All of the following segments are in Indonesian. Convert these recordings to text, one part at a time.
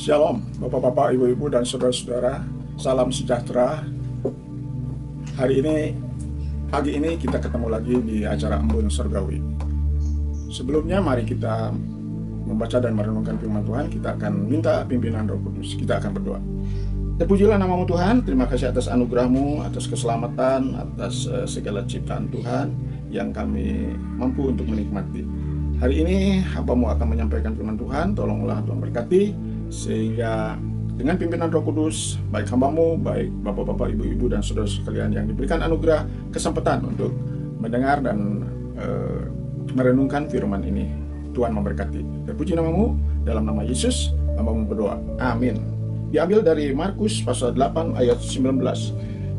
Shalom, Bapak-bapak, Ibu-ibu, dan saudara-saudara. Salam sejahtera. Hari ini, pagi ini kita ketemu lagi di acara Embun Surgawi. Sebelumnya mari kita membaca dan merenungkan firman Tuhan. Kita akan minta pimpinan Roh Kudus. Kita akan berdoa. Terpujilah namamu Tuhan. Terima kasih atas anugerahmu, atas keselamatan, atas segala ciptaan Tuhan yang kami mampu untuk menikmati. Hari ini hambamu akan menyampaikan firman Tuhan. Tolonglah Tuhan berkati, sehingga dengan pimpinan Roh Kudus, baik hambamu, baik bapak-bapak, ibu-ibu, dan saudara sekalian yang diberikan anugerah kesempatan untuk mendengar dan merenungkan firman ini, Tuhan memberkati. Terpuji namamu, dalam nama Yesus hambamu berdoa, amin. Diambil dari Markus pasal 8 ayat 19.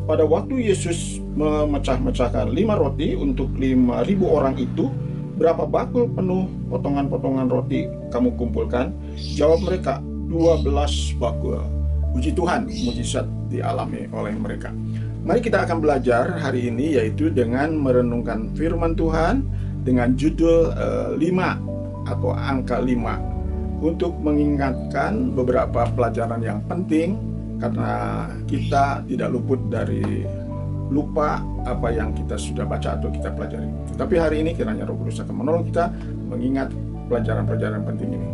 Pada waktu Yesus memecah-mecahkan 5 roti untuk 5.000 orang itu, berapa bakul penuh potongan-potongan roti kamu kumpulkan? Jawab mereka, 12 bakul. Puji Tuhan, mujizat dialami oleh mereka. Mari kita akan belajar hari ini, yaitu dengan merenungkan firman Tuhan dengan judul 5 atau angka 5, untuk mengingatkan beberapa pelajaran yang penting, karena kita tidak luput dari lupa apa yang kita sudah baca atau kita pelajari. Tetapi hari ini kiranya Roh Kudus akan menolong kita mengingat pelajaran-pelajaran penting ini.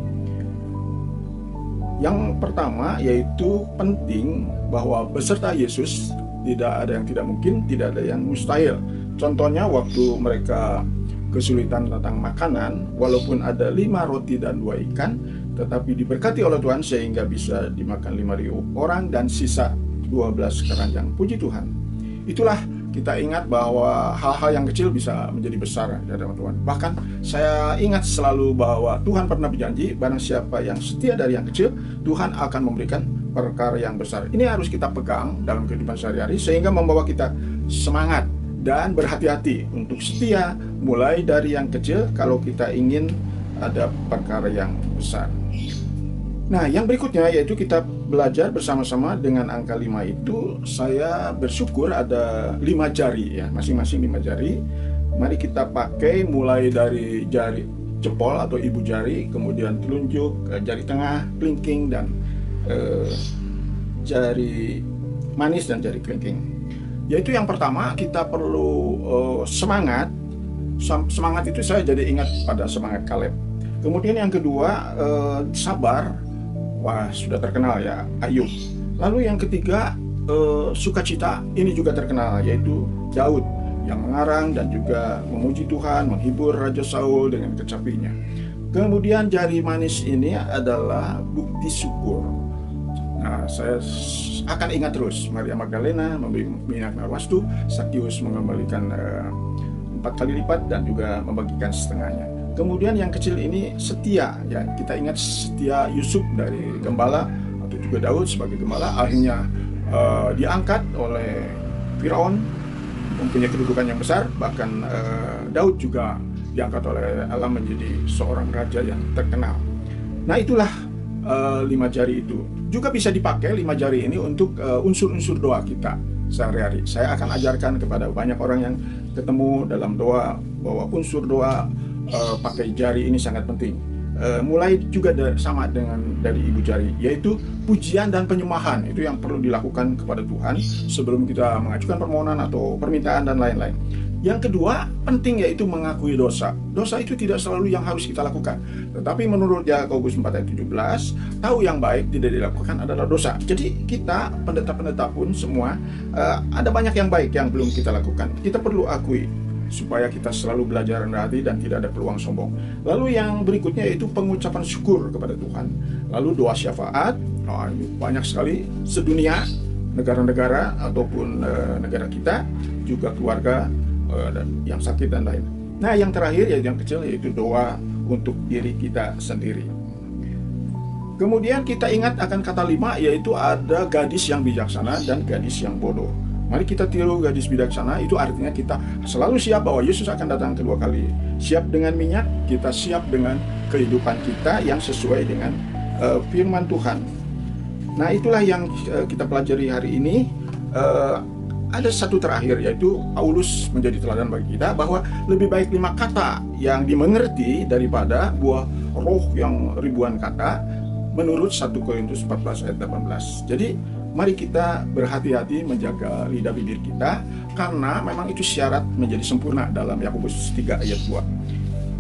Yang pertama yaitu penting bahwa beserta Yesus tidak ada yang tidak mungkin, tidak ada yang mustahil. Contohnya waktu mereka kesulitan tentang makanan, walaupun ada 5 roti dan 2 ikan, tetapi diberkati oleh Tuhan sehingga bisa dimakan 5.000 orang dan sisa 12 keranjang. Puji Tuhan. Itulah kita ingat bahwa hal-hal yang kecil bisa menjadi besar ya teman-teman. Bahkan saya ingat selalu bahwa Tuhan pernah berjanji, barang siapa yang setia dari yang kecil, Tuhan akan memberikan perkara yang besar. Ini harus kita pegang dalam kehidupan sehari-hari, sehingga membawa kita semangat dan berhati-hati untuk setia mulai dari yang kecil kalau kita ingin ada perkara yang besar. Nah, yang berikutnya yaitu kita belajar bersama-sama dengan angka 5 itu. Saya bersyukur ada 5 jari ya, masing-masing 5 jari. Mari kita pakai mulai dari jari jempol atau ibu jari, kemudian telunjuk, jari tengah, kelingking, dan jari manis dan jari kelingking. Yaitu yang pertama kita perlu semangat. Semangat itu saya jadi ingat pada semangat Kaleb. Kemudian yang kedua sabar. Wah, sudah terkenal ya, Ayub. Lalu yang ketiga, sukacita, ini juga terkenal, yaitu Daud yang mengarang dan juga memuji Tuhan, menghibur Raja Saul dengan kecapinya. Kemudian jari manis ini adalah bukti syukur. Nah, saya akan ingat terus, Maria Magdalena memberi minyak narwastu, Sakius mengembalikan 4 kali lipat dan juga membagikan setengahnya. Kemudian yang kecil ini setia ya, kita ingat setia Yusuf dari gembala atau juga Daud sebagai gembala, akhirnya diangkat oleh Firaun, mempunyai kedudukan yang besar. Bahkan Daud juga diangkat oleh Allah menjadi seorang raja yang terkenal. Nah, itulah 5 jari itu juga bisa dipakai 5 jari ini untuk unsur-unsur doa kita sehari-hari. Saya akan ajarkan kepada banyak orang yang ketemu dalam doa bahwa unsur doa pakai jari ini sangat penting. Mulai juga sama dengan dari ibu jari, yaitu pujian dan penyembahan. Itu yang perlu dilakukan kepada Tuhan sebelum kita mengajukan permohonan atau permintaan dan lain-lain. Yang kedua penting yaitu mengakui dosa. Dosa itu tidak selalu yang harus kita lakukan, tetapi menurut Yakobus 4 ayat 17, tahu yang baik tidak dilakukan adalah dosa. Jadi kita pendeta-pendeta pun semua ada banyak yang baik yang belum kita lakukan. Kita perlu akui supaya kita selalu belajar rendah hati dan tidak ada peluang sombong. Lalu yang berikutnya yaitu pengucapan syukur kepada Tuhan. Lalu doa syafaat, banyak sekali sedunia, negara-negara ataupun negara kita, juga keluarga yang sakit dan lain. Nah, yang terakhir yaitu yang kecil, yaitu doa untuk diri kita sendiri. Kemudian kita ingat akan kata 5, yaitu ada gadis yang bijaksana dan gadis yang bodoh. Mari kita tiru gadis bijaksana, itu artinya kita selalu siap bahwa Yesus akan datang kedua kali. Siap dengan minyak, kita siap dengan kehidupan kita yang sesuai dengan firman Tuhan. Nah, itulah yang kita pelajari hari ini. Ada satu terakhir, yaitu Paulus menjadi teladan bagi kita bahwa lebih baik 5 kata yang dimengerti daripada buah roh yang ribuan kata. menurut 1 Korintus 14 ayat 18. Jadi mari kita berhati-hati menjaga lidah bibir kita, karena memang itu syarat menjadi sempurna dalam Yakobus 3 ayat 2.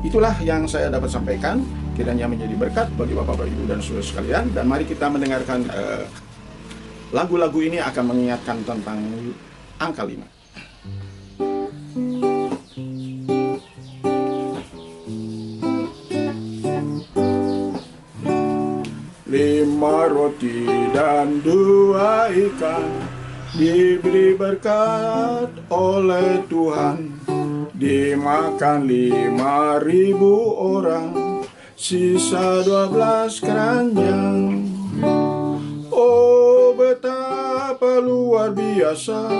Itulah yang saya dapat sampaikan, kiranya menjadi berkat bagi Bapak, Ibu, dan saudara sekalian. Dan mari kita mendengarkan lagu-lagu ini akan mengingatkan tentang angka 5. Lima roti dan 2 ikan diberi berkat oleh Tuhan. Dimakan 5.000 orang, sisa 12 keranjang. Oh, betapa luar biasa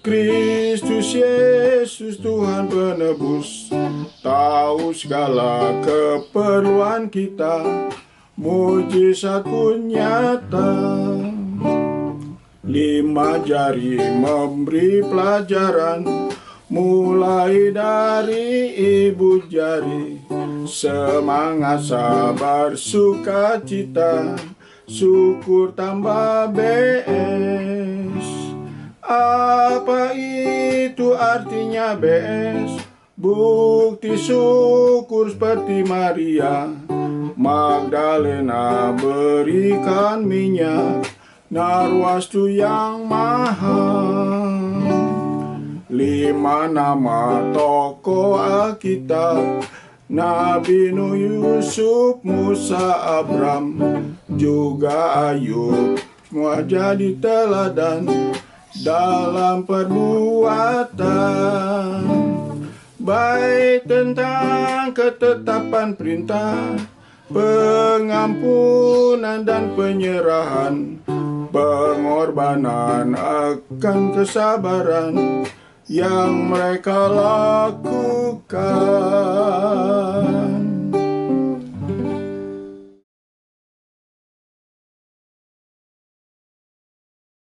Kristus Yesus Tuhan penebus, tahu segala keperluan kita, mujizat pun nyata. 5 jari memberi pelajaran, mulai dari ibu jari. Semangat, sabar, sukacita, syukur tambah BS. Apa itu artinya BS? Bukti syukur seperti Maria Magdalena berikan minyak narwastu yang mahal. 5 nama tokoh Alkitab, Nabi Nuh, Yusuf, Musa, Abram, juga Ayub, semua jadi teladan dalam perbuatan. Baik tentang ketetapan perintah, pengampunan dan penyerahan, pengorbanan akan kesabaran yang mereka lakukan.